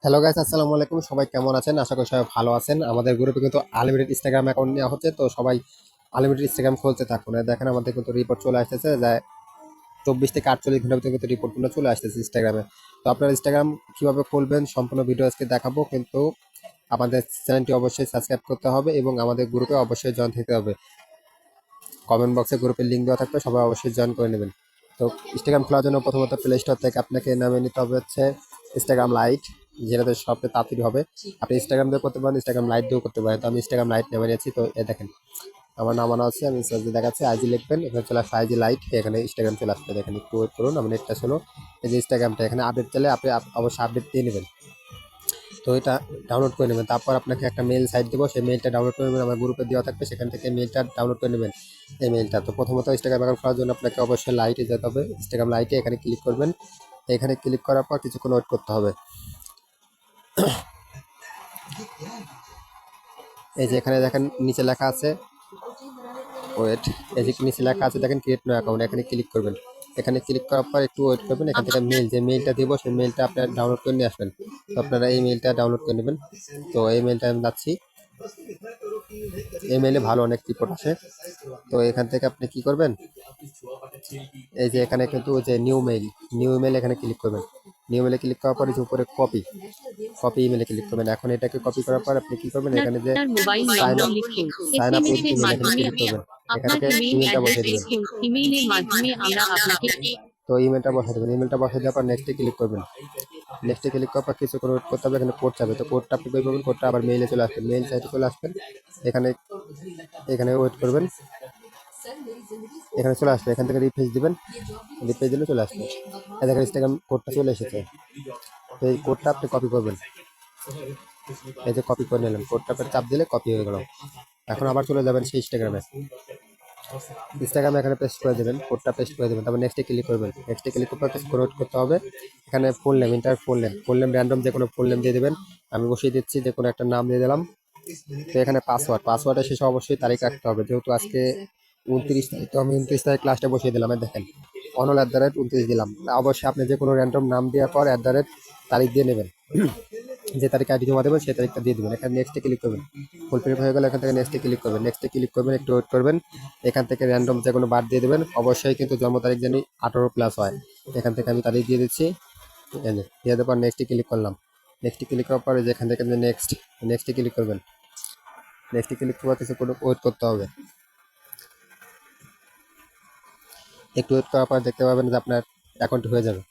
Hello guys, আসসালামু আলাইকুম। সবাই কেমন আছেন? আশা করি সবাই ভালো আছেন। আমাদের গ্রুপে কিন্তু আনলিমিটেড ইনস্টাগ্রাম অ্যাকাউন্ট নেওয়া হচ্ছে, তো সবাই আনলিমিটেড ইনস্টাগ্রাম খুলতে থাকুন। আর দেখেন আমাদের কিন্তু রিপোর্ট চলে আসতেছে যে 24 থেকে 48 ঘন্টার ভিতরে কিন্তু রিপোর্টগুলো চলে আসতেছে ইনস্টাগ্রামে। তো আপনার ইনস্টাগ্রাম কীভাবে খুলবেন সম্পূর্ণ ভিডিও আজকে দেখাবো, কিন্তু আমাদের চ্যানেলটি অবশ্যই সাবস্ক্রাইব করতে হবে এবং আমাদের গ্রুপে অবশ্যই জয়েন থাকতে হবে। কমেন্ট বক্সে গ্রুপের লিঙ্ক দেওয়া থাকবে, সবাই অবশ্যই জয়েন করে নেবেন। তো ইনস্টাগ্রাম খোলার জন্য প্রথমত প্লে স্টোর থেকে আপনাকে নামিয়ে নিতে হবে হচ্ছে ইনস্টাগ্রাম লাইট, যেটাতে সবচেয়ে তাড়াতাড়ি হবে। আপনি ইনস্টাগ্রাম দিয়েও করতে পারেন, ইনস্টাগ্রাম লাইট দিয়েও করতে পারেন। তো আমি ইনস্টাগ্রাম লাইট নেমে নিয়েছি। তো এ দেখেন আমার নামানো আছে, আমি সার্চে দেখাচ্ছি আইজি লিখবেন, এখানে চলে আসবে আইজি লাইট, এখানে ইনস্টাগ্রাম চলে আসবে। দেখেন একটু ওয়েট করুন, আমি নেটটা ছিল। এই যে ইনস্টাগ্রামটা এখানে আপডেট চাইলে আপনি অবশ্যই আপডেট দিয়ে নেবেন। তো এটা ডাউনলোড করে নেবেন, তারপর আপনাকে একটা মেল সাইট দেবো, সেই মেলটা ডাউনলোড করে নেবেন। আমার গ্রুপে দেওয়া থাকবে, সেখান থেকে মেলটা ডাউনলোড করে নেবেন। এই মেলটা তো প্রথমত ইনস্টাগ্রাম অ্যাকাউন্ট খোলার জন্য আপনাকে অবশ্যই লাইটে যেতে হবে। ইনস্টাগ্রাম লাইটে এখানে ক্লিক করবেন। এখানে ক্লিক করার পর কিছুক্ষণ ওয়েট করতে হবে। এই যে এখানে দেখেন নিচে লেখা আছে ওয়েট, এই যে নিচে লেখা আছে দেখেন ক্রিয়েট নো অ্যাকাউন্ট, এখানে ক্লিক করবেন। এখানে ক্লিক করার পর একটু ওয়েট করবেন। এখান থেকে মেল, যে মেলটা দিব সেই মেলটা আপনারা ডাউনলোড করে নিয়ে আসবেন। তো আপনারা এই মেলটা ডাউনলোড করে নেবেন। তো এই মেলটা আমি যাচ্ছি, এই মেলে ভালো অনেক রিপোর্ট আসে। তো এখান থেকে আপনি কি করবেন, এই যে এখানে কিন্তু যে নিউ মেল এখানে ক্লিক করবেন। নিউ মেলে ক্লিক করার পর যে উপরে কপি ইমেলে ক্লিক করবেন। এখন এটাকে কপি করার পর আপনি কি করবেন, এখানে যে আপনার মোবাইল সাইন নম্বর আপ লিখুন। উইথ এসএমএস এর ইমেল এখানে মাধ্যমে ক্লিক করবেন। এখান আপনার থেকে ইমেইল ইমেলটা অ্যাড্রেস বসিয়ে দেবেন। লিখুন। ইমেইলের মাধ্যমে আমরা আপনাকে তো ইমেলটা বসিয়ে দেবেন, ইমেলটা বসিয়ে দেওয়ার পর নেক্সটে ক্লিক করবেন। নেক্সটে ক্লিক করার পর কিছুক্ষণ ওয়েট করতে হবে, এখানে কোড চাবে। তো কোডটা আপনি কই পাবেন, কোডটা আবার মেইলে চলে আসবেন, মেইল সাইটে চলে আসবেন। এখানে এখানে ওয়েট করবেন, এখানে চলে আসবে। এখান থেকে রিফ্রেশ দিবেন, রিফ্রেশ দিলে চলে আসবে। এই দেখেন ইনস্টাগ্রাম কোডটা চলে এসেছে। তো এই কোডটা আপনি কপি করবেন, এই যে কপি করে নিলাম, কোডটা পরে চাপ দিলে কপি হয়ে গেল। এখন আবার চলে যাবেন সেই ইনস্টাগ্রামে, এখানে পেস্ট করে দেবেন, কোডটা পেস্ট করে দেবেন। তারপর নেক্সটে ক্লিক করবেন, নেক্সটে ক্লিক করে স্ক্রল করতে হবে। এখানে full name, inter full name random যে কোনো ফুল নেম দিয়ে দেবেন। আমি বসিয়ে দিচ্ছি, যে কোনো একটা নাম দিয়ে দিলাম। তো এখানে পাসওয়ার্ডের শেষে অবশ্যই তারিখ রাখতে হবে, যেহেতু আজকে 29 তারিখ, তো আমি 29 তারিখ লাস্টে বসিয়ে দিলাম। দেখেন অনল@29 দিলাম। অবশ্যই আপনি যে কোনো র্যান্ডম নাম দেওয়ার পর তারিখ দিয়ে নেবেন। যে তারিখে আইডি জমা দেবেন সেই তারিখটা দিয়ে দেবেন। এখানে নেক্সটে ক্লিক করবেন, ফুলফিল হয়ে গেলে এখান থেকে নেক্সটে ক্লিক করবেন। নেক্সটে ক্লিক করবেন, একটু ওয়েট করবেন। এখান থেকে র্যান্ডম যে কোনো বার দিয়ে দেবেন। অবশ্যই কিন্তু জন্ম তারিখ জানি 18+ হয়। এখান থেকে আমি তারিখ দিয়ে দিচ্ছি, দিয়ে দেওয়ার পর নেক্সটে ক্লিক করলাম। নেক্সটে ক্লিক করার পরে যেখান থেকে নেক্সটে ক্লিক করবেন। নেক্সটে ক্লিক করার কিছু ওয়েট করতে হবে। একটু ওয়েট করার পর দেখতে পাবেন যে আপনার অ্যাকাউন্ট হয়ে যাবে।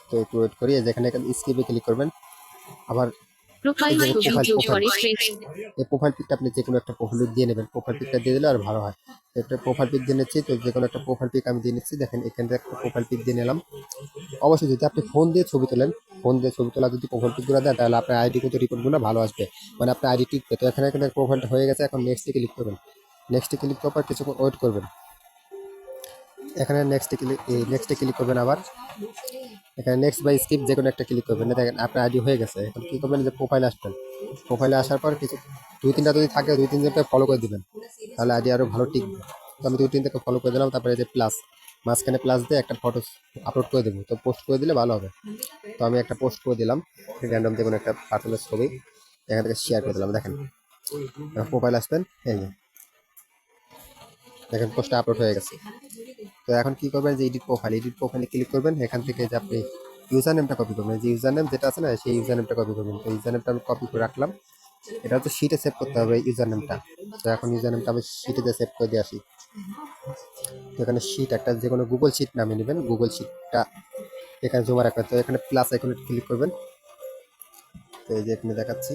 তো একটু ওয়েট করি, যেখানে স্কিপে ক্লিক করবেন। আবার এই প্রোফাইল যে ছবি যোগ করে এই প্রোফাইল পিকটা আপনি যে কোনো একটা প্রোফাইল পিক দিয়ে নেবেন। প্রোফাইল পিকটা দিয়ে দিলে আর ভালো হয়। একটা প্রোফাইল পিক দিয়ে নিচ্ছি, তো যে কোনো একটা প্রোফাইল পিক আমি দিয়ে নিচ্ছি। দেখেন এখান থেকে একটা প্রোফাইল পিক দিয়ে নিলাম। অবশ্যই যদি আপনি ফোন দিয়ে ছবি তোলেন, ফোন দিয়ে ছবি তোলা যদি প্রোফাইল পিকগুলো দেন, তাহলে আপনার আইডি কিন্তু রিপোর্টগুলো ভালো আসবে, মানে আপনার আইডি টিকবে। তো এখানে প্রোফাইলটা হয়ে গেছে। এখন নেক্সটে ক্লিক করবেন। নেক্সটে ক্লিক করার পর কিছুক্ষণ ওয়েট করবেন। এখানে নেক্সটে ক্লিক করবেন। আবার এখানে নেক্সট বাই স্কিপ যে কোনো একটা ক্লিক করবেন। দেখেন আপনার আইডি হয়ে গেছে। এখন কী করবেন, যে প্রোফাইলে আসবেন। প্রোফাইলে আসার পর কিছু 2-3টা যদি থাকে, 2-3জনকে ফলো করে দিবেন, তাহলে আইডি আরও ভালো টিকবে। তো আমি 2-3টাকে ফলো করে দিলাম। তারপরে যে প্লাস, মাঝখানে প্লাস দিয়ে একটা ফটো আপলোড করে দেবো। তো পোস্ট করে দিলে ভালো হবে। তো আমি একটা পোস্ট করে দিলাম, র্যান্ডম যে কোনো একটা পার্সনের ছবি এখান থেকে শেয়ার করে দিলাম। দেখেন প্রোফাইল আসবেন, এই যে দেখেন পোস্টটা আপলোড হয়ে গেছে। তো এখন কি করবেন, যে এডিট প্রোফাইলে ক্লিক করবেন। এখান থেকে যে আপনি ইউজার নেমটা কপি করবেন, যে ইউজার নেম যেটা আছে না, সেই ইউজার নেমটা কপি করবেন। তো ইউজার নেমটা আমি কপি করে রাখলাম। এটা হচ্ছে শিটে সেভ করতে হবে ইউজার নেমটা। তো এখন ইউজার নেমটা আমি শিটে সেভ করে দিয়ে আসি। তো এখানে শিট একটা যে কোনো গুগল শিট নামিয়ে নেবেন, গুগল শিটটা এখানে জমা রাখবেন। তো এখানে প্লাস আইকনে ক্লিক করবেন। তো এই যে এখানে দেখাচ্ছি,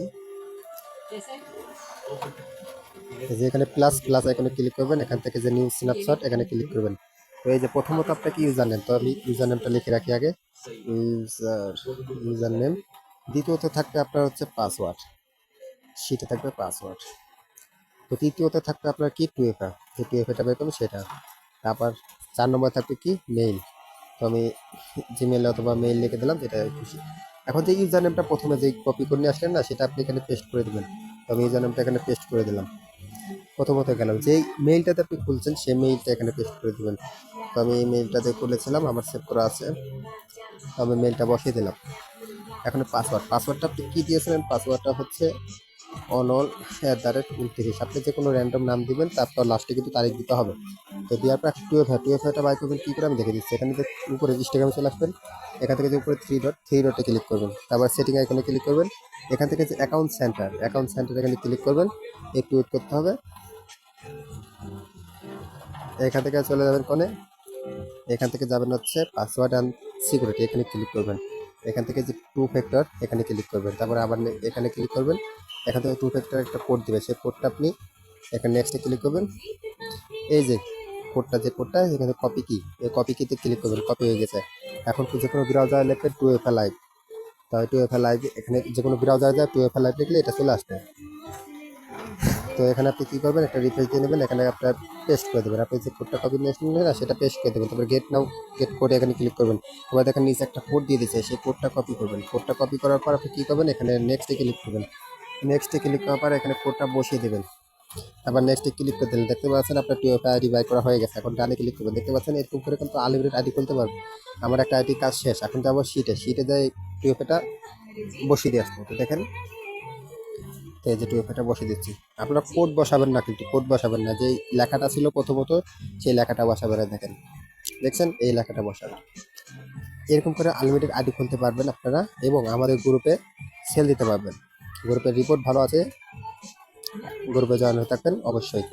এই যে এখানে প্লাস আইকনে ক্লিক করবেন। এখান থেকে যে নিউ স্ন্যাপশট এখানে ক্লিক করবেন। তো এই যে প্রথমত আপনাকে ইউজার নেম, তো আমি ইউজার নেমটা লিখে রাখি আগে, ইউজার নেম। দ্বিতীয়ত থাকবে আপনার হচ্ছে পাসওয়ার্ড, শিটে থাকবে পাসওয়ার্ড। তো তৃতীয়তে থাকবে আপনার কি টুএফএ, যে টুএফএটা বের করবেন সেটা। তারপর 4 নম্বর থাকবে কি মেইল। তো আমি জিমেল অথবা মেইল লিখে দিলাম, যেটা খুশি। এখন যে ইউজার নেমটা প্রথমে যে কপি করে নিয়ে আসলেন না, সেটা আপনি এখানে পেস্ট করে দেবেন। তো আমি ইউজার নেমটা এখানে পেস্ট করে দিলাম। প্রথমত গেলাম, যেই মেইলটাতে আপনি খুলছেন সেই মেইলটা এখানে পেস্ট করে দেবেন। তো আমি এই মেইলটাতে খুলেছিলাম, আমার সেভ করা আছে। তো আমি মেইলটা বসিয়ে দিলাম। এখন পাসওয়ার্ডটা আপনি কী দিয়েছিলেন? পাসওয়ার্ডটা হচ্ছে অনল@29। আপনি যে কোনো র্যান্ডম নাম দিবেন, তারপর লাস্টে কিন্তু তারিখ দিতে হবে। তো দেওয়ার পর 12টা বাই করবেন কী করে আমি দেখে দিচ্ছি। এখানে যে উপরে ইনস্টাগ্রামে চলে আসবেন, এখান থেকে যে উপরে থ্রি ডটে ক্লিক করবেন, তারপর সেটিং আইকনে ক্লিক করবেন। এখান থেকে যে অ্যাকাউন্ট সেন্টার এখানে ক্লিক করবেন, একটু ওয়েট করতে হবে। এখান থেকে চলে যাবেন কোণে, এখান থেকে যাবেন হচ্ছে পাসওয়ার্ড অ্যান্ড সিকিউরিটি, এখানে ক্লিক করবেন। এখান থেকে যে টু ফ্যাক্টর এখানে ক্লিক করবেন, তারপরে আবার এখানে ক্লিক করবেন। এখান থেকে টু ফ্যাক্টর একটা কোড দিবে, সেই কোডটা আপনি এখানে নেক্সটে ক্লিক করবেন। এই যে কোডটা এখানে কপি কি, এই কপি কিতে ক্লিক করবেন, কপি হয়ে গেছে। এখন যে কোনো ব্রাউজার লিখবেন 2FA লাইভ, তাহলে 2FA লাইভ এখানে যে কোনো ব্রাউজার যায় 2FA লাইভ লিখলে এটা চলে আসবে। তো এখানে আপনি কী করবেন, একটা রিফ্রেশ দিয়ে নেবেন, এখানে আপনার পেস্ট করে দেবেন। আপনি যে কোডটা কপি নিয়েছিলেন না সেটা পেস্ট করে দেবেন, তারপরে গেট কোডে এখানে ক্লিক করবেন। এবার দেখেন নিচে একটা কোড দিয়ে দিয়েছে, সেই কোডটা কপি করবেন। কোডটা কপি করার পর আপনি কী করবেন, এখানে নেক্সটে ক্লিক করবেন। নেক্সটে ক্লিক করার পর এখানে কোডটা বসিয়ে দেবেন। আবার নেক্সটে ক্লিক করে দিলেন, দেখতে পাচ্ছেন আপনার 2FA আইডি বাই করা হয়ে গেছে। এখন ডানে ক্লিক করবেন, দেখতে পাচ্ছেন এরকম করে কিন্তু আনলিমিটেড আইডি খুলতে পারবেন। আমার একটা আইডি কাজ শেষ, এখন যাবো শিটে যাই 2FAটা বসিয়ে দিয়ে আসবো। তো দেখেন তো এই যে 2FAটা বসিয়ে দিচ্ছি। আপনারা কোড বসাবেন না, কিন্তু কোড বসাবেন না, যেই লেখাটা ছিল প্রথমত সেই লেখাটা বসাবেন। দেখেন, দেখছেন, এই লেখাটা বসাবেন। এরকম করে আনলিমিটেড আইডি খুলতে পারবেন আপনারা, এবং আমাদের গ্রুপে সেল দিতে পারবেন। গ্রুপের রিপোর্ট ভালো আছে, গ্রুপে জয়েন হয়ে থাকবেন অবশ্যই।